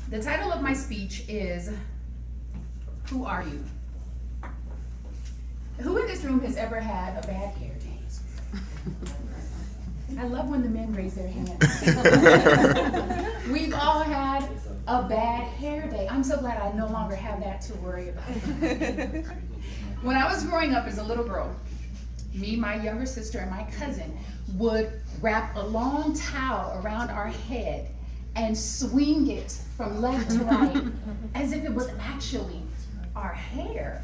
The title of my speech is, Who Are You? Who in this room has ever had a bad hair day? I love when the men raise their hands. We've all had a bad hair day. I'm so glad I no longer have that to worry about. When I was growing up as a little girl, me, my younger sister, and my cousin would wrap a long towel around our head and swing it from left to right as if it was actually our hair.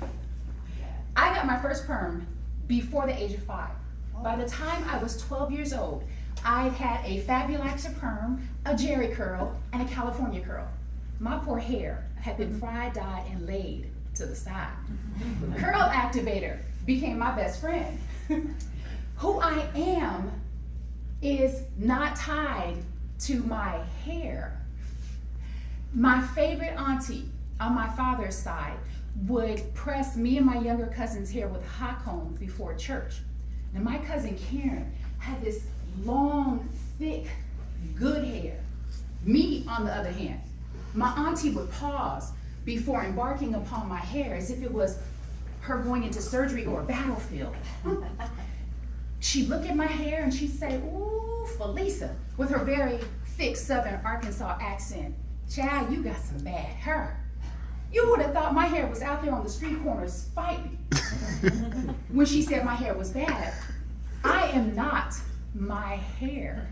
I got my first perm before the age of 5. By the time I was 12 years old, I'd had a Fabulaxa perm, a Jerry curl, and a California curl. My poor hair had been fried, dyed, and laid to the side. Curl activator became my best friend. Who I am is not tied to my hair. My favorite auntie on my father's side would press me and my younger cousin's hair with hot combs before church. Now my cousin Karen had this long, thick, good hair. Me, on the other hand, my auntie would pause before embarking upon my hair as if it was her going into surgery or a battlefield. She'd look at my hair and she'd say, "Ooh, Felisa," with her very thick Southern Arkansas accent. "Child, you got some bad hair." You would have thought my hair was out there on the street corners fighting. When she said my hair was bad, I am not my hair.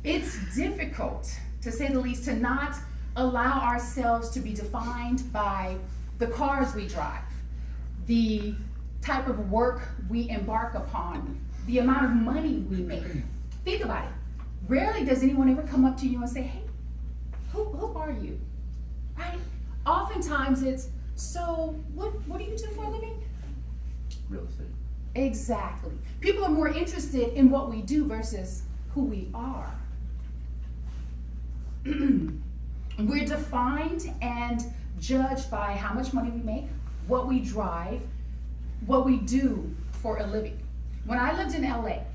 It's difficult, to say the least, to not allow ourselves to be defined by the cars we drive, the type of work we embark upon, the amount of money we make. Think about it. Rarely does anyone ever come up to you and say, "Hey, who are you?" Right? Oftentimes it's, "So what do you do for a living?" Real estate. Exactly. People are more interested in what we do versus who we are. We're defined and judged by how much money we make, what we drive, what we do for a living. When I lived in LA,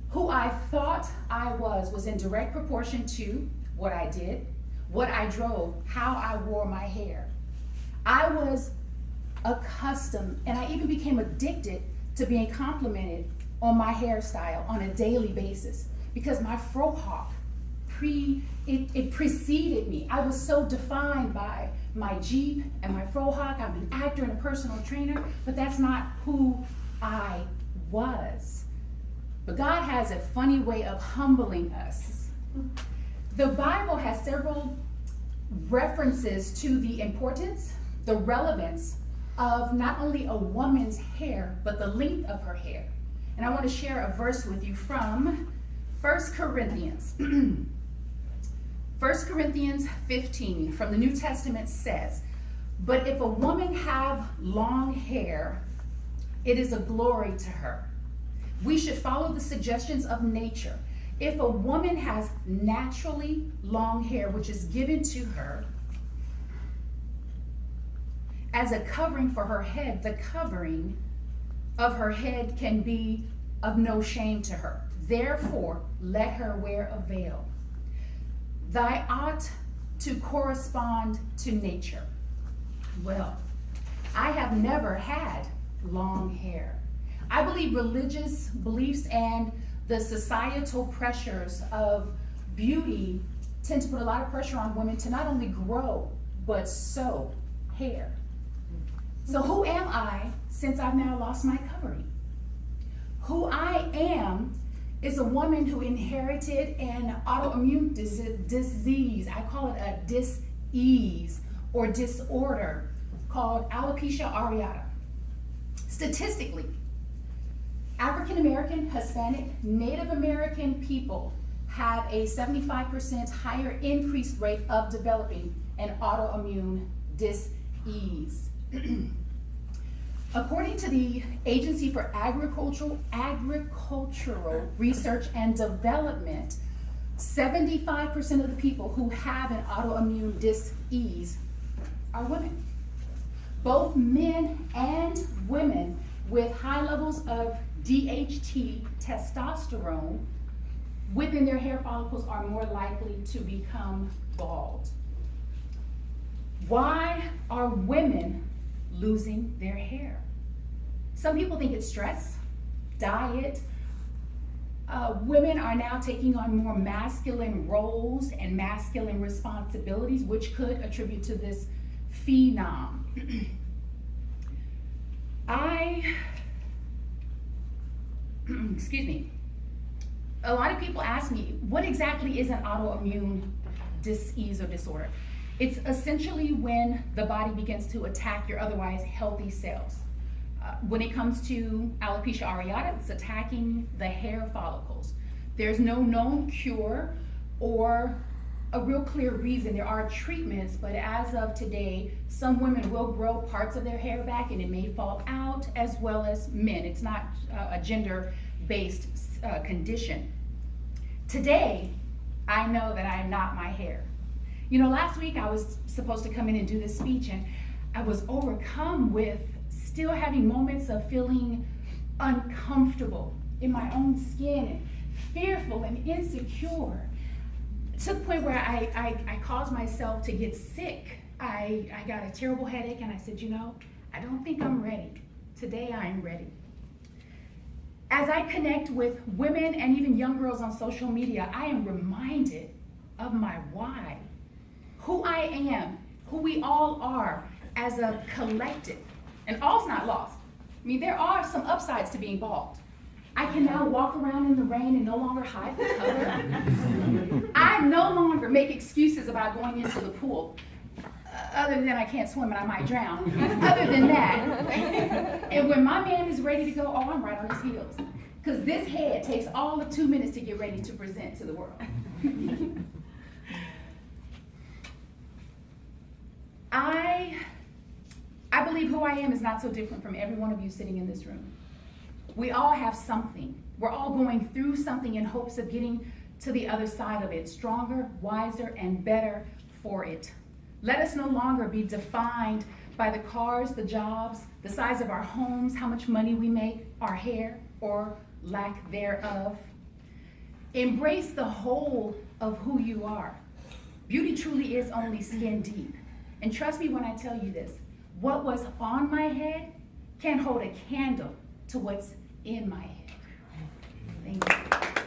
who I thought I was in direct proportion to what I did, what I drove, how I wore my hair. I was accustomed, and I even became addicted to being complimented on my hairstyle on a daily basis because my fro hawk it preceded me. I was so defined by my Jeep and my fro hawk. I'm an actor and a personal trainer, but that's not who I was. But God has a funny way of humbling us. The Bible has several references to the importance, the relevance of not only a woman's hair, but the length of her hair. And I want to share a verse with you from 1 Corinthians. 1 Corinthians 15 from the New Testament says, "But if a woman have long hair, it is a glory to her. We should follow the suggestions of nature. If a woman has naturally long hair, which is given to her as a covering for her head, the covering of her head can be of no shame to her. Therefore, let her wear a veil. Thy ought to correspond to nature." Well, I have never had long hair. I believe religious beliefs and the societal pressures of beauty tend to put a lot of pressure on women to not only grow, but sew hair. So who am I since I've now lost my covering? Who I am is a woman who inherited an autoimmune disease. I call it a dis-ease or disorder called alopecia areata. Statistically, African American, Hispanic, Native American people have a 75% higher increased rate of developing an autoimmune dis-ease. According to the Agency for Agricultural Research and Development, 75% of the people who have an autoimmune dis-ease are women. Both men and women with high levels of DHT, testosterone, within their hair follicles are more likely to become bald. Why are women losing their hair? Some people think it's stress, diet. Women are now taking on more masculine roles and masculine responsibilities, which could attribute to this phenom. Excuse me. A lot of people ask me, what exactly is an autoimmune disease or disorder? It's essentially when the body begins to attack your otherwise healthy cells. When it comes to alopecia areata, it's attacking the hair follicles. There's no known cure or a real clear reason. There are treatments, but as of today, some women will grow parts of their hair back and it may fall out, as well as men. It's not a gender-based condition. Today, I know that I am not my hair. You know, last week I was supposed to come in and do this speech, and I was overcome with still having moments of feeling uncomfortable in my own skin and fearful and insecure, to the point where I caused myself to get sick. I got a terrible headache, and I said, you know, I don't think I'm ready. Today I am ready. As I connect with women and even young girls on social media, I am reminded of my why, who I am, who we all are as a collective. And all's not lost. I mean, there are some upsides to being bald. I can now walk around in the rain and no longer hide the color. I no longer make excuses about going into the pool, other than I can't swim and I might drown. Other than that, and when my man is ready to go, oh, I'm right on his heels. Because this head takes all of 2 minutes to get ready to present to the world. I believe who I am is not so different from every one of you sitting in this room. We all have something. We're all going through something in hopes of getting to the other side of it, stronger, wiser, and better for it. Let us no longer be defined by the cars, the jobs, the size of our homes, how much money we make, our hair, or lack thereof. Embrace the whole of who you are. Beauty truly is only skin deep. And trust me when I tell you this, what was on my head can't hold a candle to what's in my head. Thank you.